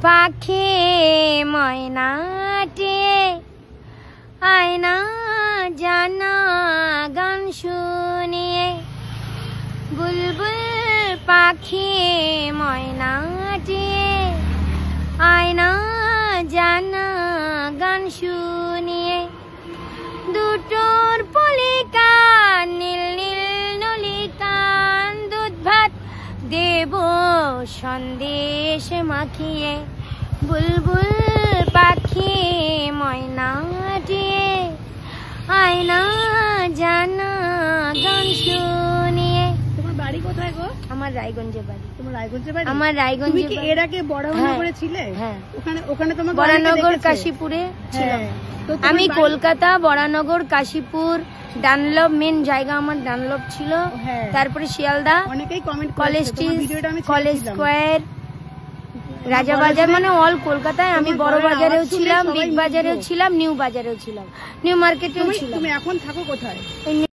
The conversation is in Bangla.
পাখি ময়নাটি আয়না জানা গান শুনিয়ে বুলবুল পাখি ময়নাটি আয়না জানা গান শুনিয়ে দুটোর পলিকান নীল নীল নলিকান দুধ ভাত দেব সন্দেশ মাখিয়ে বুলবুল পাখি ময়নাটি আয়না জানা গান শুনিয়ে। তোমার বাড়ি কোথায় গো? আমার রায়গঞ্জে বাড়ি। তোমার রায়গঞ্জে বাড়ি? আমার রায়গঞ্জে। তুমি কি এর আগে বরানগরে ছিলে? হ্যাঁ। ওখানে তোমার বরানগর কাশীপুরে ছিলাম। আমি কলকাতা, বরানগর, কাশীপুর, ডানলপ মেন জায়গা আমার ডানলপ ছিল। তারপরে শিয়ালদা, অনেকেই comment college street, college square, Rajabazar, মানে অল কলকাতায়। আমি বড় বাজারেও ছিলাম, বিগ বাজারেও ছিলাম, নিউ বাজারেও ছিলাম, নিউ মার্কেটেও ছিলাম। তুমি এখন থাকো কোথায়?